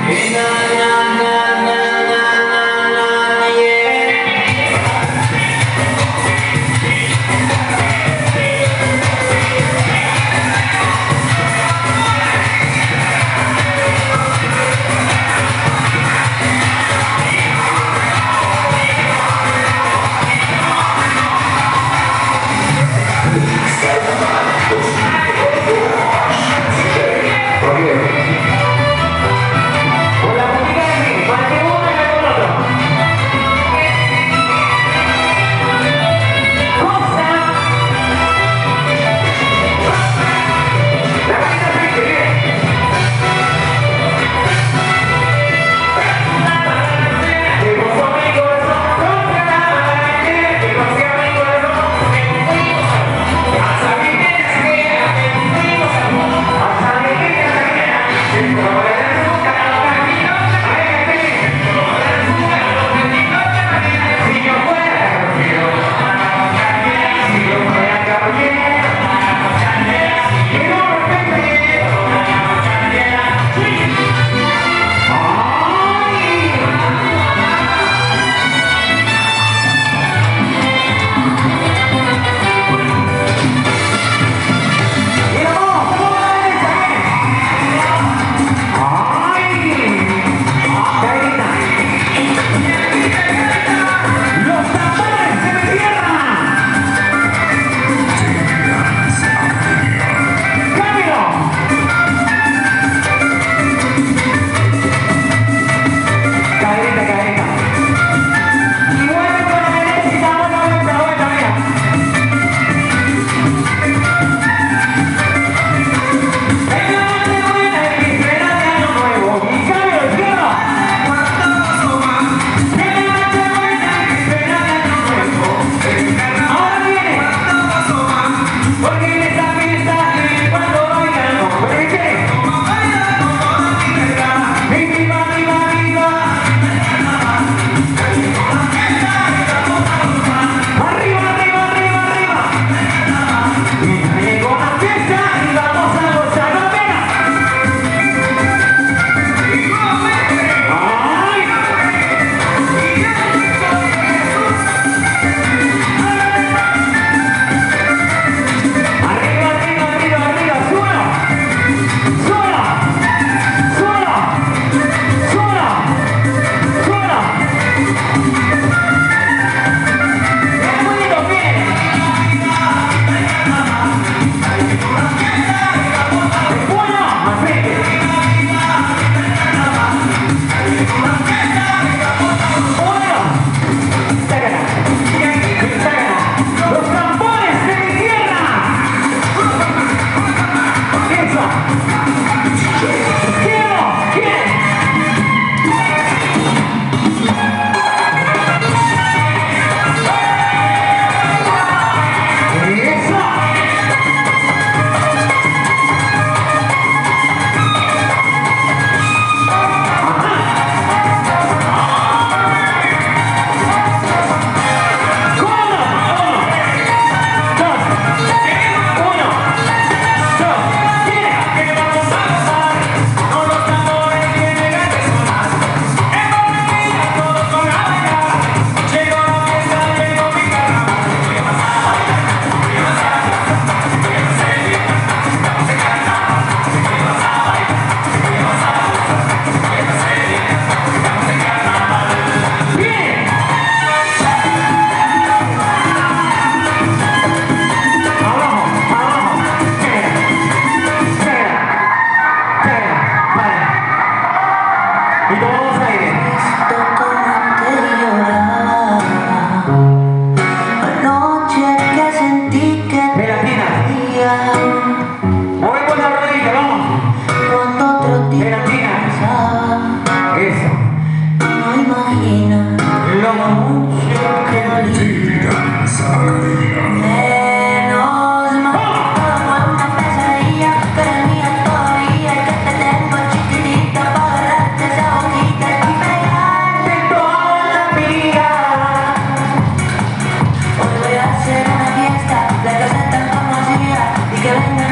Vengan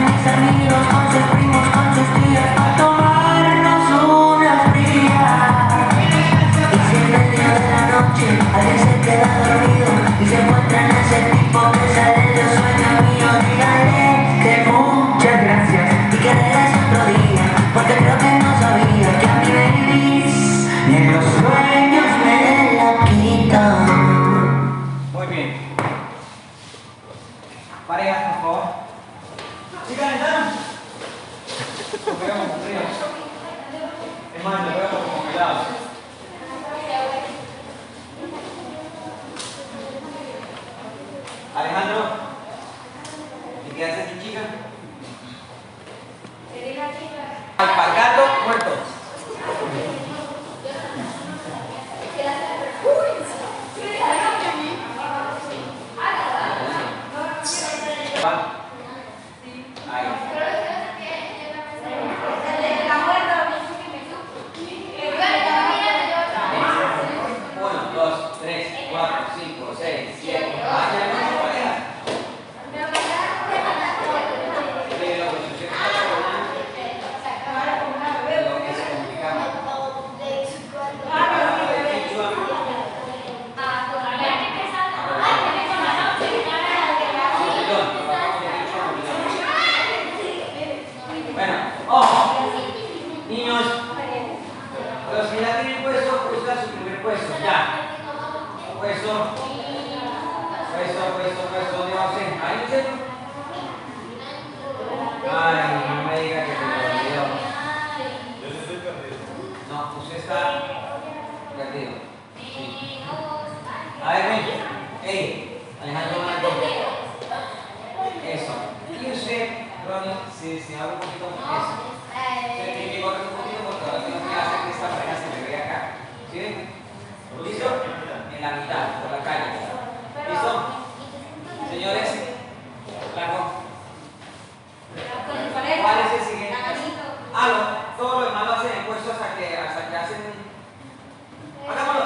mis amigos con sus primos, con sus tías, a tomarnos unas frías. Ya. Puesto. ¿Dónde va usted? Ahí, ¿en serio? Ay, no me diga que se me olvidó. Yo sí estoy perdido. No, usted está perdido. Sí. A ver, ven. Ey, Alejandro, una cosa. Eso. Y usted, Ronnie, si habla un poquito eso. Usted tiene que correr un poquito porque ahora tengo que hacer que esta pareja se me vea acá. ¿Sí ven? ¿Listo? En la mitad, por la calle. ¿Listo? Señores, Blanco. ¿Cuál es el siguiente? Todo lo demás lo hacen en puestos hasta que hacen. Hagámoslo.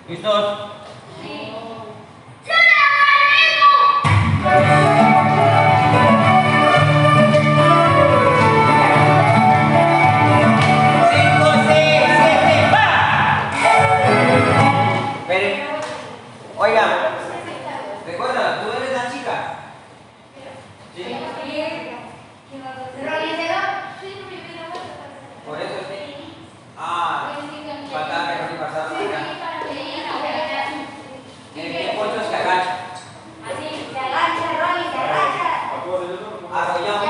¿Listos? Sí. Esperen. Oigan, recuerda, tú eres la chica. ¿Sí? Por eso sí. Faltaba que no pasara por acá. El pocho se agacha. Arrollado.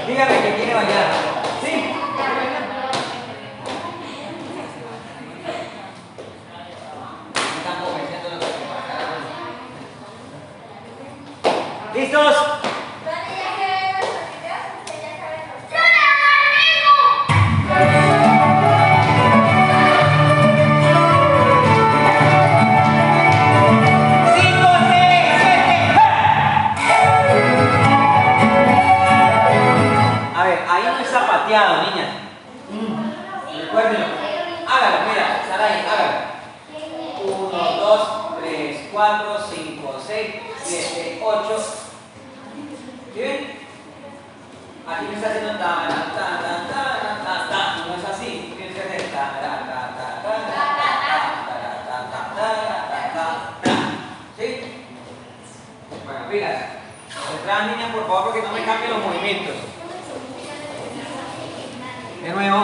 Dígame que quiere bailar. ¿Sí? ¿Listos? Zapateado, niñas. Recuérdenlo. Hágalo, mira, Saray, hágalo. 1, 2, 3, 4, 5, 6, 7, 8. ¿Sí ven? Aquí me está haciendo ta, no es así. Tienes que hacer ¿sí? Bueno, fíjate. Detrás, niñas, por favor, porque no me cambien los movimientos. De nuevo.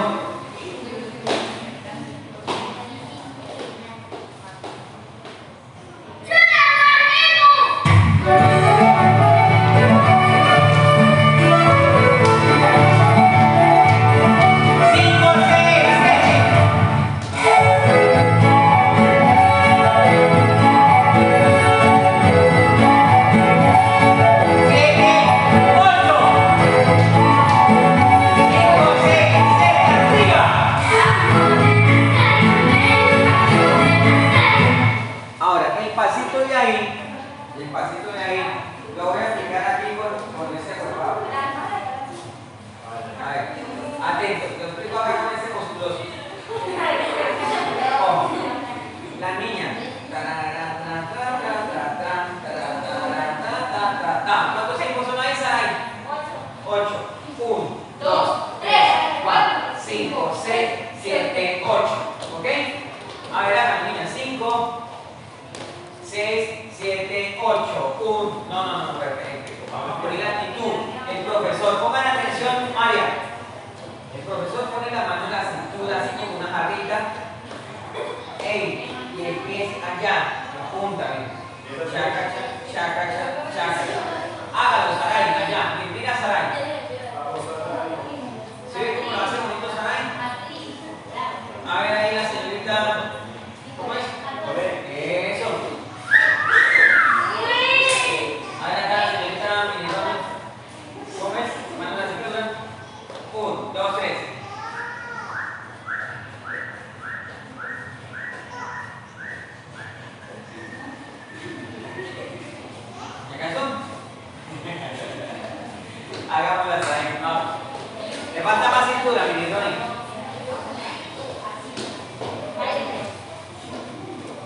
El pasito de ahí, lo voy a explicar aquí con ese colgado. A ver, atentos, lo explico acá con ese musculoso. Ojo, la niña. ¿Cuántos tiempos son ahí, Saray? 8. 1, 2, 3, 4, 5, 6, 7, 8. ¿Ok? A ver, acá, niña. 5, 6, 7, 8, 1, no, perfecto. Vamos a poner la actitud. El profesor, pongan atención, María. El profesor pone la mano en la cintura, así como una jarrita. Ey, y el pie es allá, la punta, ¿ven? Chaca, chaca, chaca. Hágalo, Saray, allá. Mira, Saray. ¿Sí ve cómo lo hace bonito, Saray? A ver ahí la señorita. ¿Cómo es? Eso.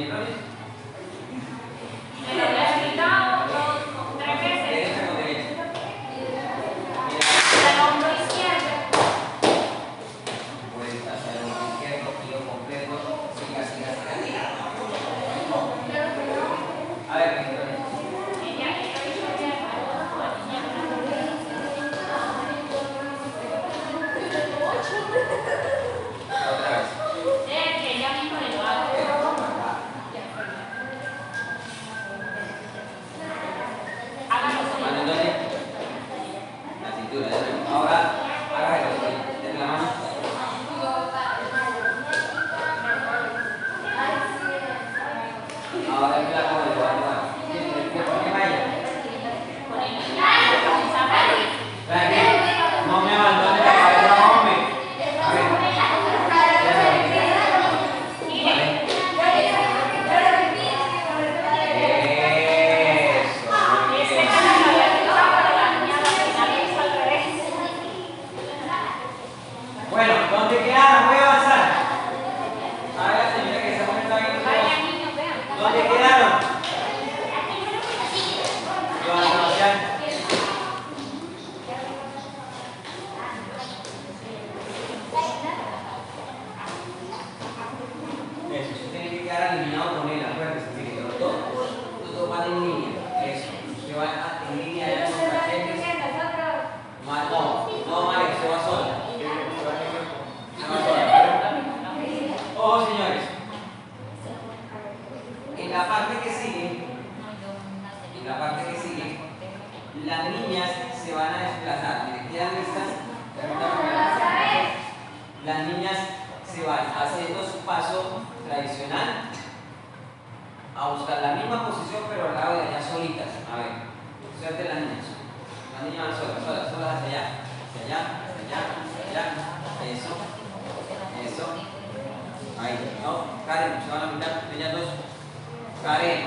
Jenny Rollins. Me lo había explicado 3 veces. Derecha con derecha. El hombro izquierdo. Vuelta hacia el hombro izquierdo, giro completo. Siga, siga, siga. A ver, Jenny Rollins. Otra vez. Que ella mismo le lo haga. Hágalo solo. Mano en dónde? La cintura. Ahora, hágalo. Denle la mano. Ahora el plato de levantar. ¿Qué vaya? No me abandone la cabeza, hombre. A ver. Bueno, ¿dónde quedaron? Voy a avanzar. A ver, la señora que se pone está viendo todo. ¿Dónde quedaron? Sebastián. Eso, usted tiene que quedar alineado con él, acuérdese, mire, los dos van en línea. Eso, usted va en línea ya con los cachetes. No, Mario, se va sola. Ojo, señores. En la parte que sigue, las niñas se van a desplazar. Miren, quedan listas. Las niñas se van haciendo su paso tradicional a buscar la misma posición, pero al lado de allá solitas. A ver, suerte las niñas. Las niñas van solas hacia allá. Eso. Ahí, no, Karen, se van a mirar, ellas dos. Karen,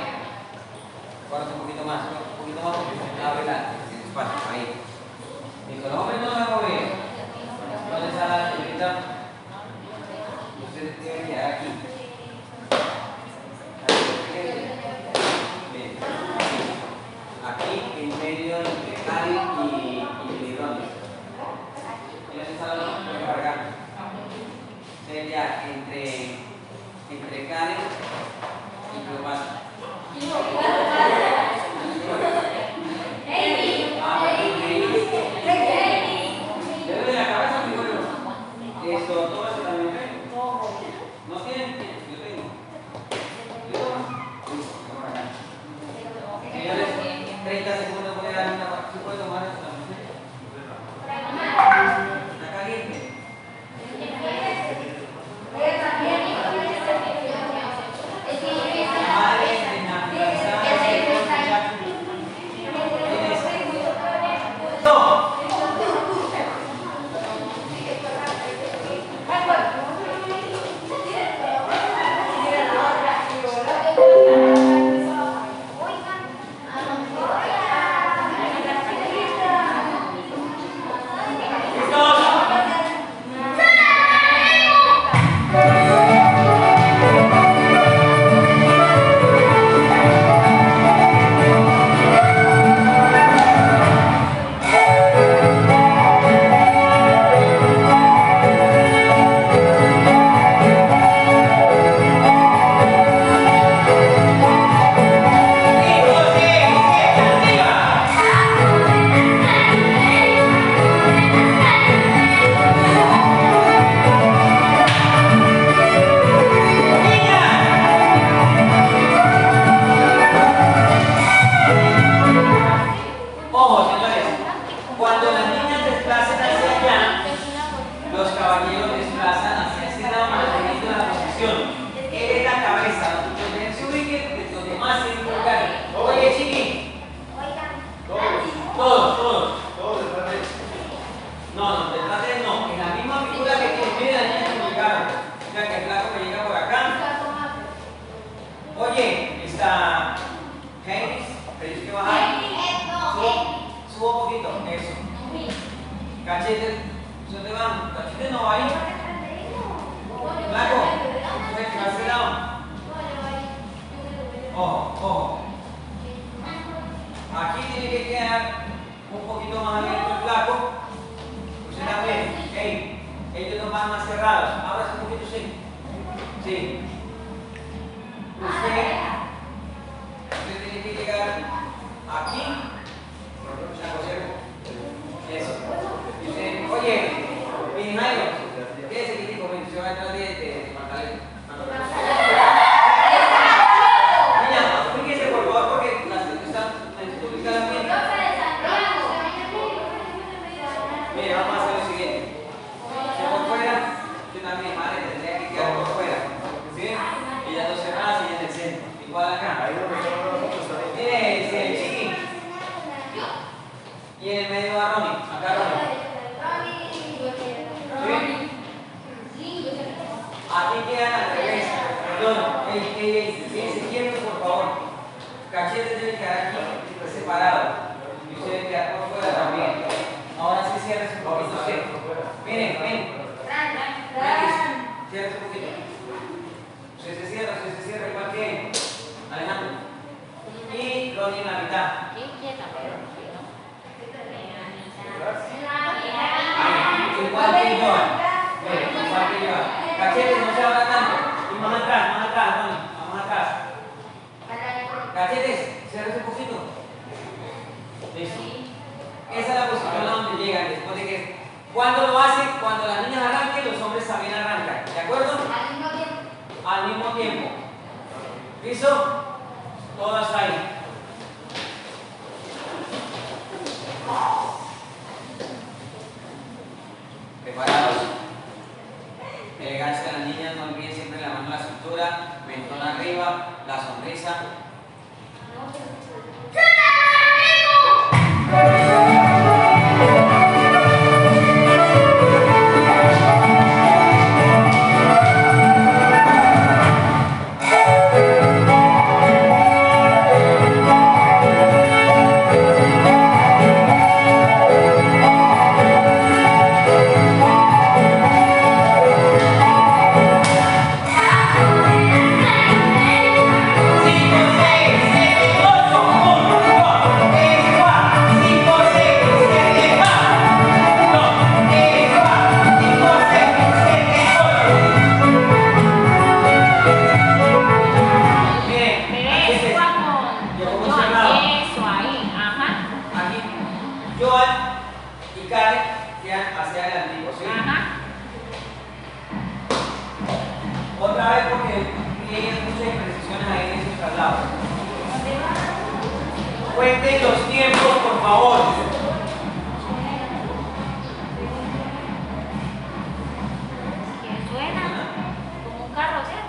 guarda un poquito más, porque abre el espacio, ahí. Listo, los hombres no se van a mover. ¿Dónde está la señorita? Usted tiene que quedar aquí. Bien. Aquí, en medio entre Karen y Ronnie. ¿Quién está la mano? Voy a cargar. Sería entre Karen y Cleopatra. Debe la cabeza primero. Esto, todo eso también. ¿No tienen? Yo tengo. Señores, 30 segundos voy a dar una parte. ¿Se puede tomar esto? ¿Está caliente? Cachete, ¿se te van? Cachete no va ahí. Flaco, ¿puedes quedarse lado? Ojo, ojo. Aquí tiene que quedar un poquito más abierto el flaco. Usted también. Hey, ellos no van más cerrados. Ahora un poquito, sí. Sí. Usted tiene que llegar aquí. Eso. Y usted, oye, miren, Jairo, ¿qué es ese tipo? Se va a entrar de Magdalena. Niña, fíjense por favor porque las que están ubicadas bien. Mira, vamos a hacer lo siguiente. Si por fuera, yo también, madre, tendría que quedar por fuera. ¿Sí? Y las dos cerradas y en el centro. Igual acá. Mire, el chiqui. Y en el medio va Ronnie. Acá Ronnie. ¿Sí? Aquí quedan al revés. Perdón. Fíjense izquierdo, por favor. Cachetes deben quedar aquí separados. Y usted debe quedar por fuera también. Ahora sí cierra un poquito usted. Miren, ven. Cierra un poquito. Usted se cierra igual que Alejandro. Y Ronnie en la mitad. Igual que Joan. Igual que Joan. Cachetes no se abra tanto. Y más atrás, Ronnie. Más atrás. Cachetes, cierra un poquito. Listo. Esa es la posición a donde llegan después de que. ¿Cuándo lo hacen? Cuando las niñas arranquen, los hombres también arrancan. ¿De acuerdo? Al mismo tiempo. ¿Listo? Todas ahí. Preparados. Elegancia de las niñas, no olviden siempre la mano en la cintura, mentón arriba, la sonrisa. Otra vez porque tienen muchas imprecisiones ahí en esos traslados. Cuenten los tiempos, por favor. Que suena como un carro, ¿cierto?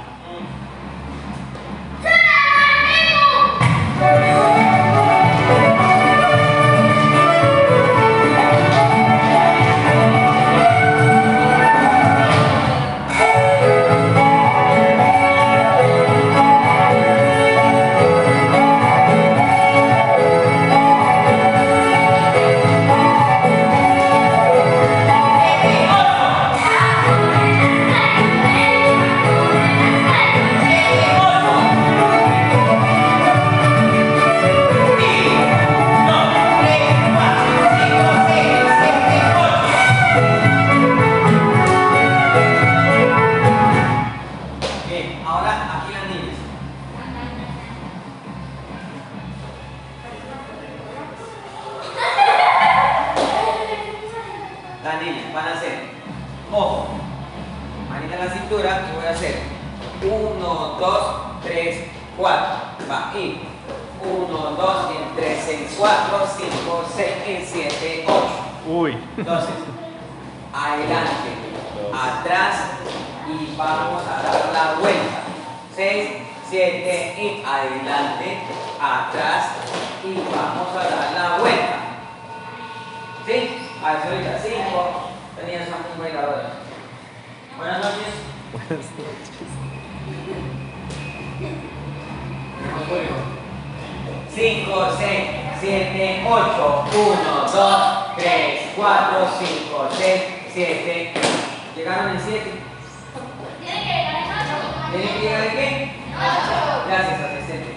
Las niñas van a hacer, ojo, manita en la cintura y voy a hacer 1, 2, 3, 4, va, y 1, 2, 3, 6, 4, 5, 6, 7, 8. Uy. Entonces, adelante, atrás y vamos a dar la vuelta. 6, 7 y adelante, atrás y vamos a dar la vuelta. ¿Sí? A ver, ahorita 5. Tenías a un bailador. Buenas noches. Buenas noches. 5, 6, 7, 8, 1, 2, 3, 4, 5, 6, 7. ¿Llegaron en 7? Tiene que llegar en 8. ¿Tienen que llegar en qué? 8. Gracias, asistente.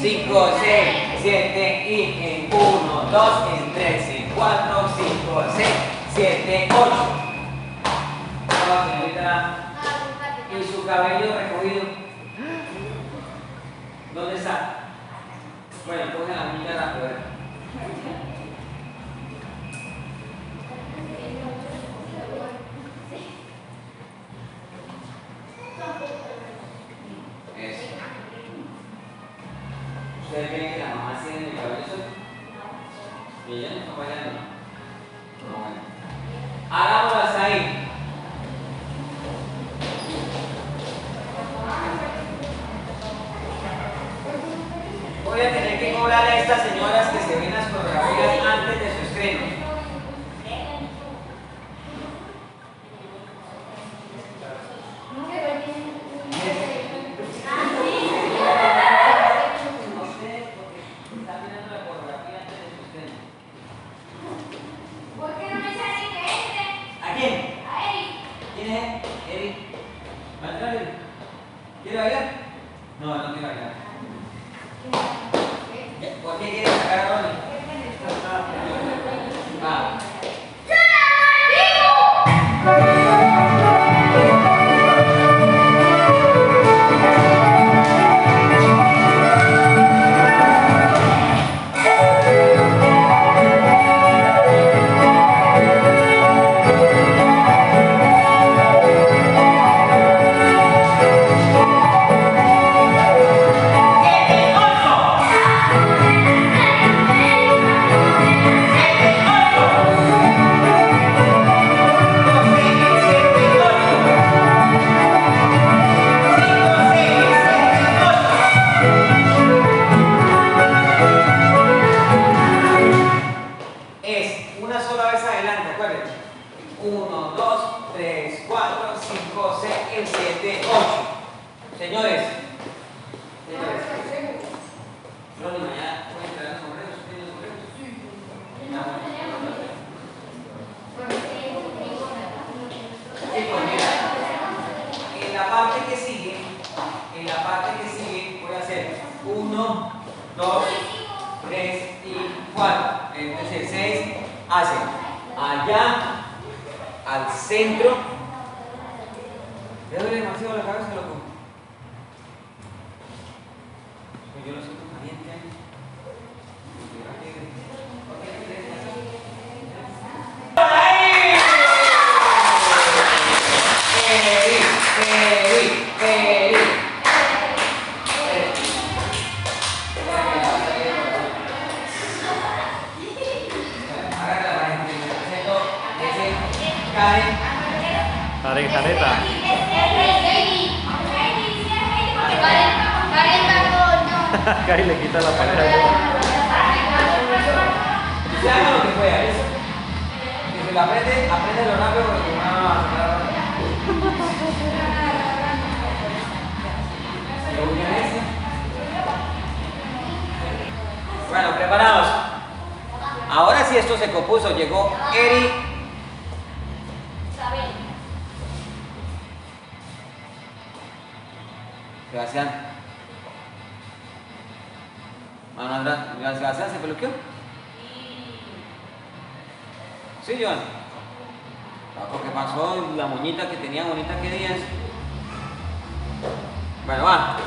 5, 6, 7 y en 1, 2, en 3, en 4, 5, 6, 7, 8. Vamos, señorita. ¿Y su cabello recogido? ¿Dónde está? Bueno, coge la muñeca rápido. Eso. ¿Ustedes ven que la mamá tiene el cabello suelto? ¿Y ella no está bailando? No, bueno. Hagámoslas ahí. Voy a tener que cobrarle a estas señoras que se ven las coreografías antes de su estreno. ¿Quiere bailar? No, no quiere bailar. ¿Por qué quiere sacar a Ronnie? Ah. Señores, Ronnie, mañana pueden traer los sombreros. ¿Tienen los sombreros? Sí, pues mira, en la parte que sigue, voy a hacer 1, 2, 3 y 4. Es decir, 6 hacen allá al centro. ¿Le duele demasiado la cabeza, loco? Pues yo lo siento caliente ahí. Karen Janeta. Karen le quita la pareja. Se haga lo que pueda, eso. Que se lo aprende lo rápido porque no va a sacar. Bueno, preparados. Ahora sí esto se compuso. Llegó Eri. Sebastián. Mano atrás. Sebastián se peluqueó. Sí, Joan. ¿Qué pasó? La moñita que tenía bonita que días. Bueno, va.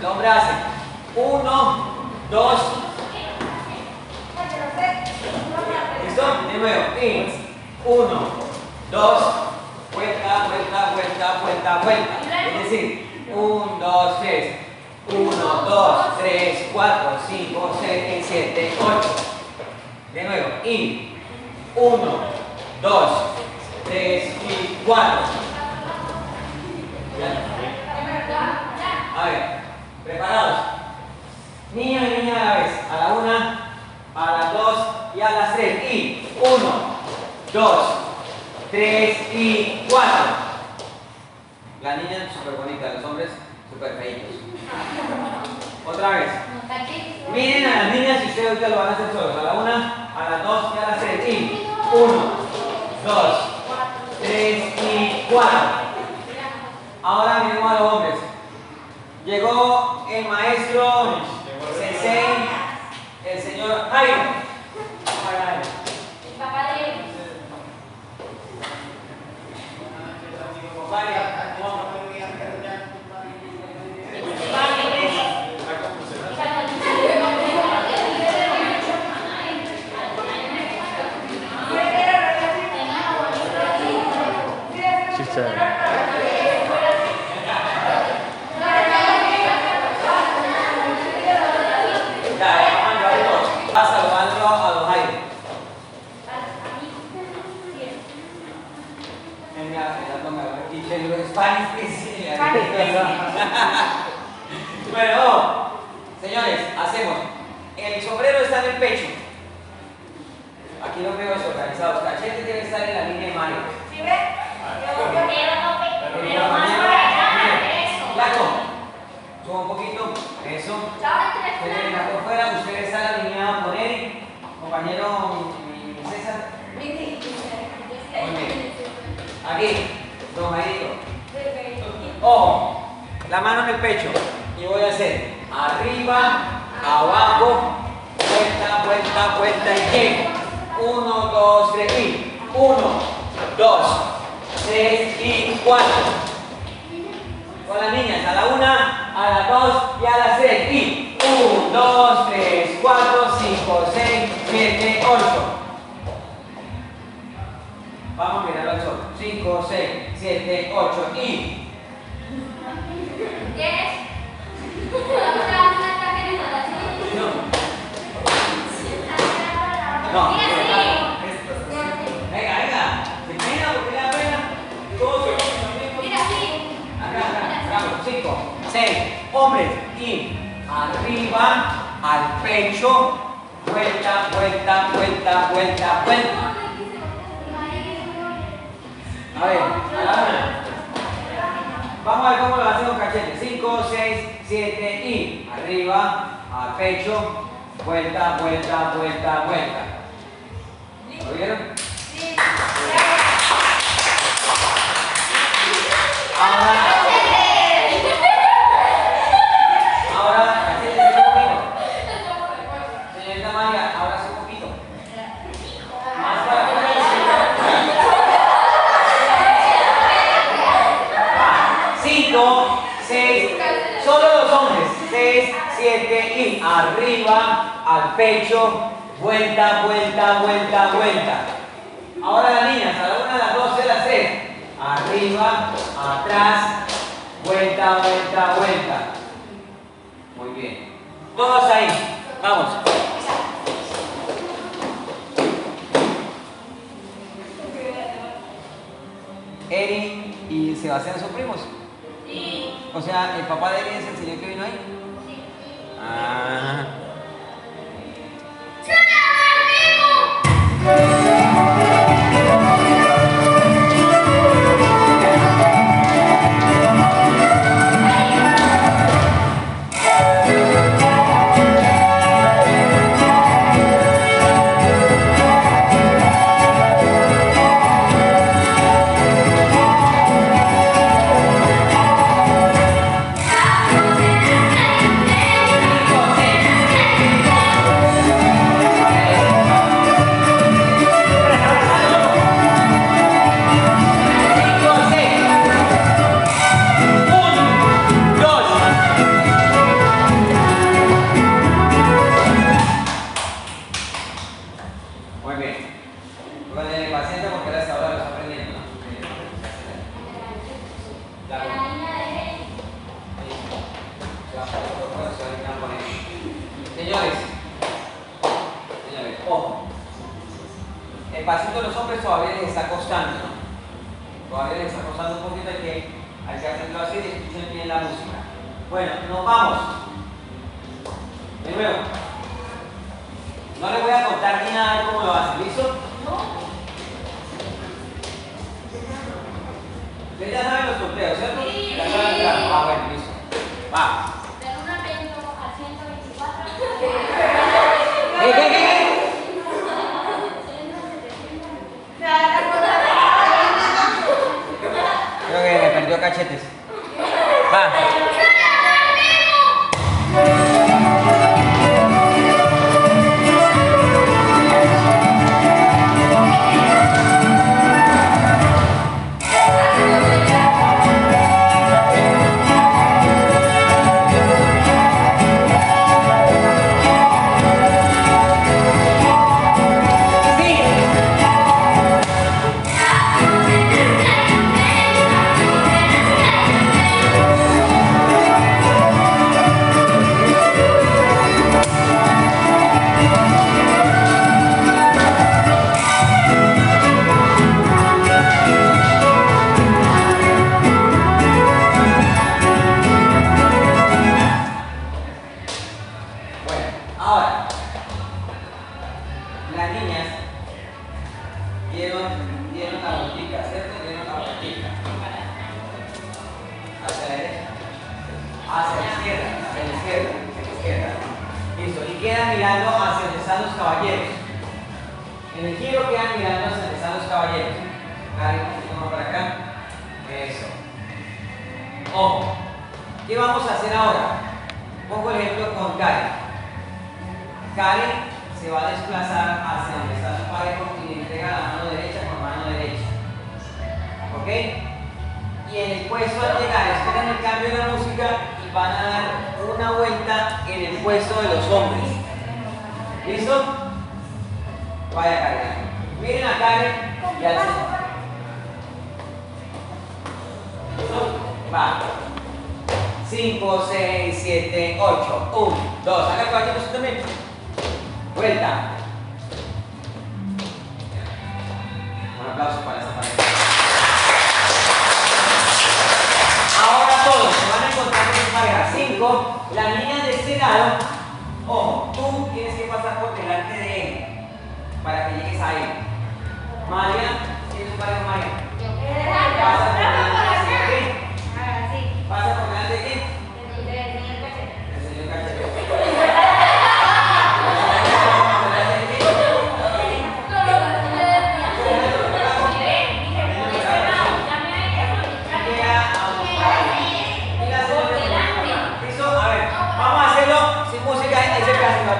El hombre hace 1, 2. ¿Listo? De nuevo. Y 1, 2, vuelta, vuelta, vuelta, vuelta, vuelta. Es decir, 1, 2, 3. 1, 2, 3, 4, 5, 6, 7, 8. De nuevo. Y 1, 2, 3 y 4. A ver, preparados. Niño y niña a la vez. A la 1, a las 2 y a las 3. Y 1, 2, 3 y 4. La niña súper bonita, los hombres súper feitos. Otra vez. Miren a las niñas y ustedes ahorita lo van a hacer solos. A la 1, a las 2 y a las 3. Y 1, 2, 3 y 4. Ahora miremos a los hombres. Llegó el maestro Sensei, el señor Jairo. El papá de él. Chicha. Va saludando a los Jairo. Bueno, señores, hacemos. El sombrero está en el pecho. Aquí los veo desorganizados. Cachete debe estar en la línea de Mario. ¿Sí ves? Pero más para allá. Eso. Flaco, suba un poquito. Eso. Ustedes acá afuera, ustedes están alineados con él. Compañero César. Muy bien. Aquí, don Jairito. Ojo, la mano en el pecho. Y voy a hacer arriba, abajo, vuelta, vuelta, vuelta y llego. 1, 2, 3 y 1, 2, 3 y 4. Con las niñas, a la 1, a las 2 y a las 3. Y 1, 2, 3, 4, 5, 6, 7, 8. Vamos a mirar al sol. 5, 6, 7, 8 y 10. no. Venga, venga. ¿Se pena porque le da pena? Todos somos los mismos. Mira, sí. Acá, bravo. 5, 6. Hombres. Y arriba, al pecho. Vuelta, vuelta, vuelta, vuelta, vuelta. A ver, a la 1. Vamos a ver cómo lo hacemos cachetes. 5, 6, 7 y arriba, al pecho, vuelta, vuelta, vuelta, vuelta. ¿Lo vieron? Sí. Ahora, cachetes un poquito. Señorita María, ahora sí un poquito. Más para afuera. 5, 6, solo los hombres. 6, 7 y arriba, al pecho, vuelta, vuelta, vuelta, vuelta. Ahora las niñas, a la 1, a las 2 y a las 3. Arriba, atrás, vuelta, vuelta, vuelta. Muy bien. Todos ahí. Vamos. Eri y Sebastián son primos. Sí. O sea, el papá de Eri es el señor que vino ahí. Sí. Ah. ¡Se me el pasito de los hombres todavía les está costando, ¿no? Todavía les está costando un poquito, hay que hacerlo así y escuchen bien la música. Bueno, nos vamos. De nuevo. No les voy a contar ni nada de cómo lo hacen, ¿listo? No. Ustedes ya saben los sorteos, ¿cierto? Sí. Ya saben, claro. Ah, bueno, listo. Va. De una vez a 124. ¿Qué? Creo que me perdió cachetes. Va.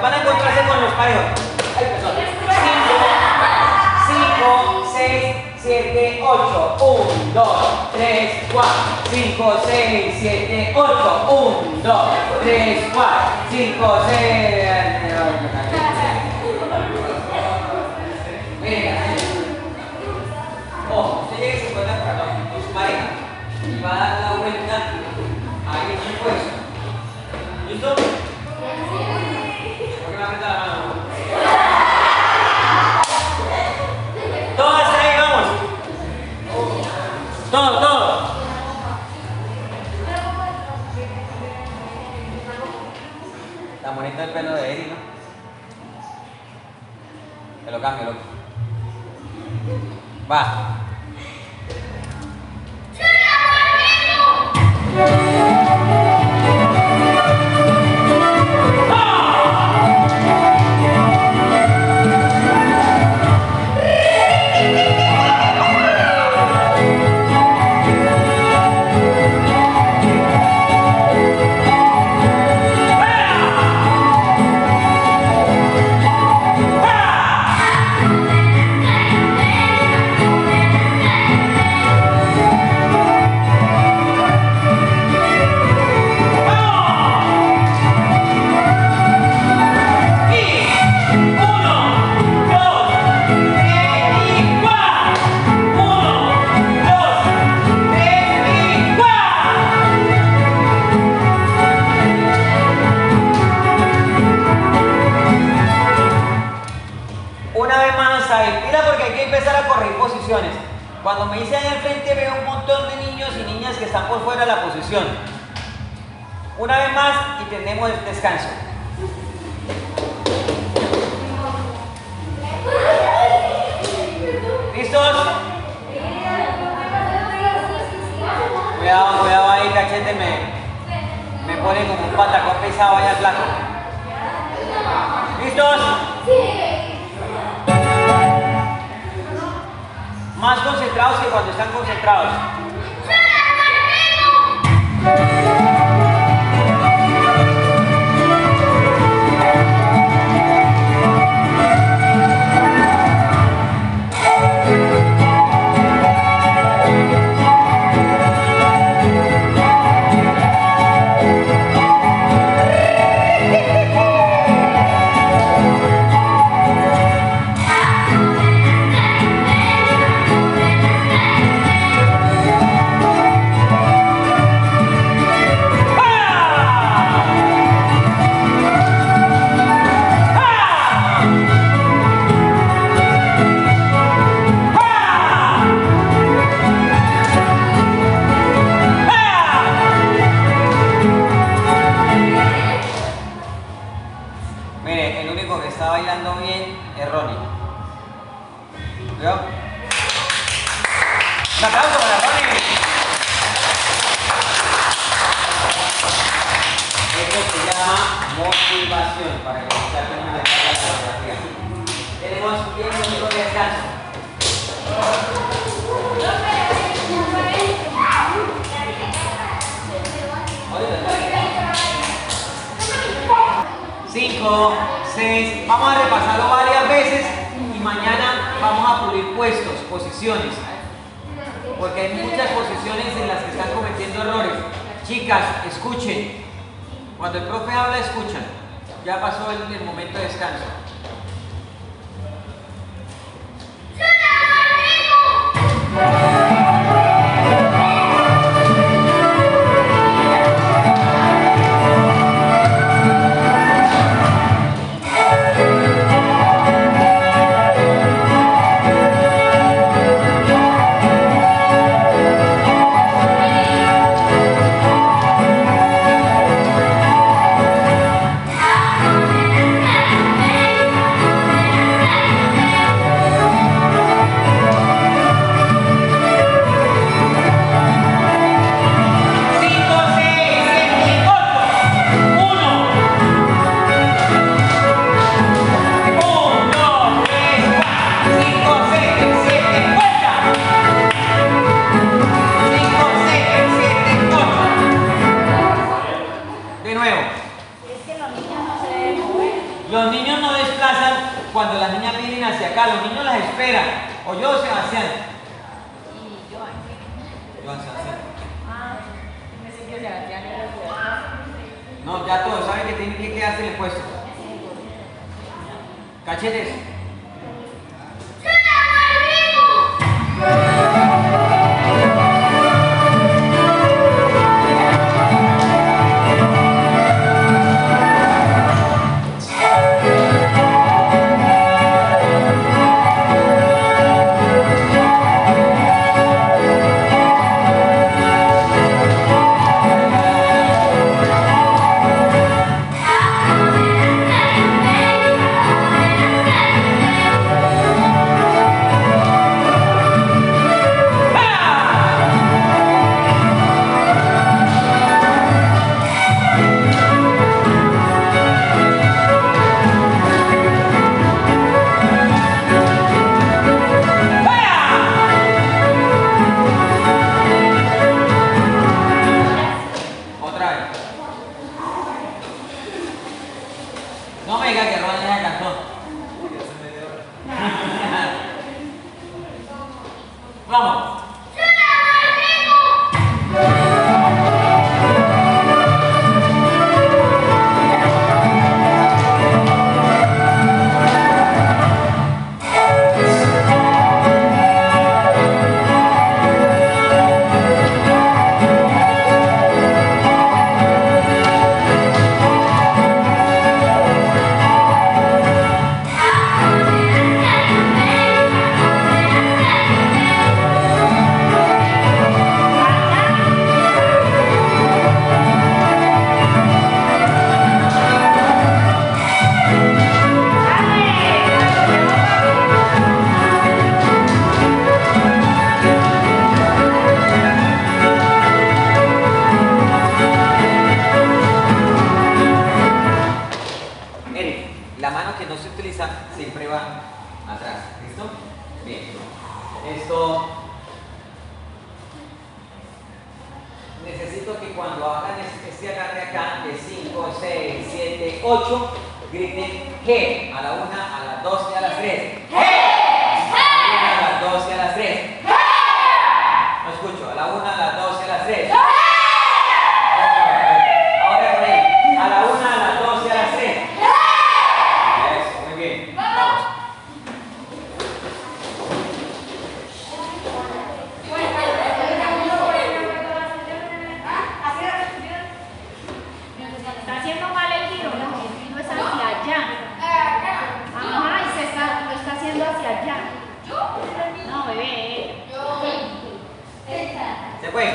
Van a encontrarse con los parejos. 5, 6, 7, 8. 1, 2, 3, 4. 5, 6, 7, 8. 1, 2, 3, 4. 5, 6. Venga. Ojo, usted llega y se encuentra con su pareja. Y va a dar la vuelta ahí en el puesto. ¿Listo? Todas ahí, vamos. Todo. Está bonito el pelo de Eri, ¿no? Te lo cambio, loco. Va. empezar a corregir posiciones. Cuando me dice ahí al frente veo un montón de niños y niñas que están por fuera de la posición. Una vez más y tenemos el descanso. ¿Listos? Cuidado, cuidado ahí, cachete, me pone como un patacón pesado ahí al plato. ¿Listos? Más concentrados que cuando están concentrados. Bailando bien es Ronnie. ¿Veo? Un aplauso para Ronnie. Esto se llama motivación para que saquen una de la coreografía. Tenemos 10 minutos de descanso. 5, 6, vamos a repasarlo varias veces y mañana vamos a pulir puestos, posiciones, porque hay muchas posiciones en las que están cometiendo errores. Chicas, escuchen, cuando el profe habla, escuchan. Ya pasó el momento de descanso. Los niños no desplazan cuando las niñas vienen hacia acá, los niños las esperan. O yo, Sebastián. Y Joan Sebastián. pensé que Sebastián era el No, ya todos saben que tienen que quedarse en el puesto. Cachetes. No me diga que Ronnie ya cantó. Vamos. mano que no se utiliza siempre va atrás. ¿Listo? Bien. Esto. Necesito que cuando hagan este agarre acá de 5, 6, 7, 8, griten G a la 1, a las 2 y a las 3. ¡G! A las 2 y a las 3. ¡G! No escucho. A la 1, a las 2 y a las 3. ¡G! Ahora por ahí. A la 1, a las 2 y a las 3. ¡G! Eso, muy bien. Vamos. Está haciendo mal el giro, no, el giro es hacia allá. Ajá, y lo está haciendo hacia allá. No, bebé. Se fue.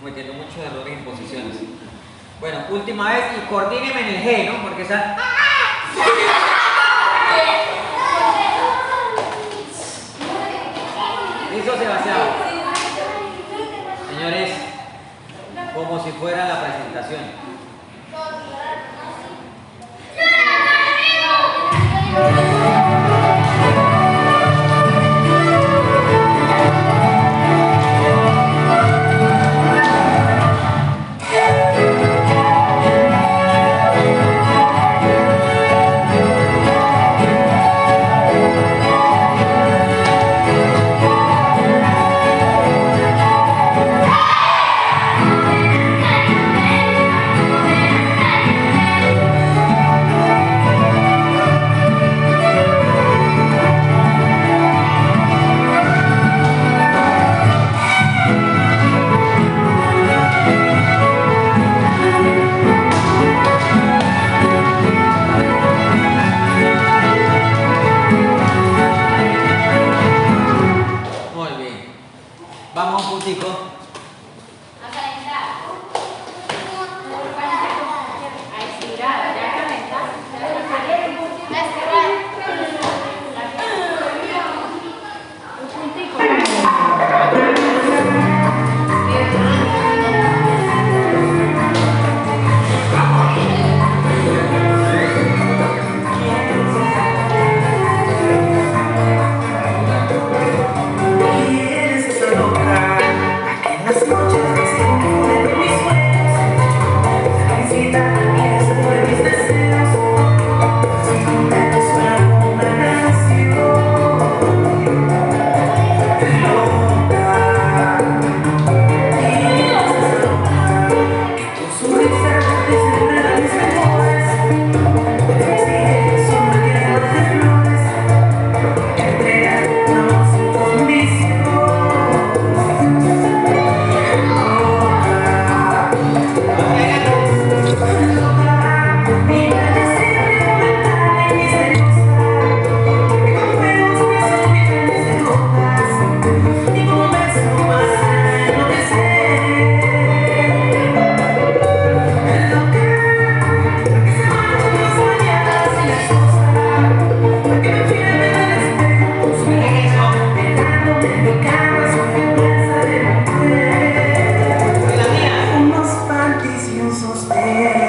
Cometiendo muchos errores en posiciones. Bueno, última vez y coordínenme en el G, ¿no? Porque esa... ¿Listo, Sebastián? Señores, como si fuera la presentación. Vamos un puntico. A calentar. A estirar, ya calentar. A estirar. Un puntico. Unos panties y un sostén.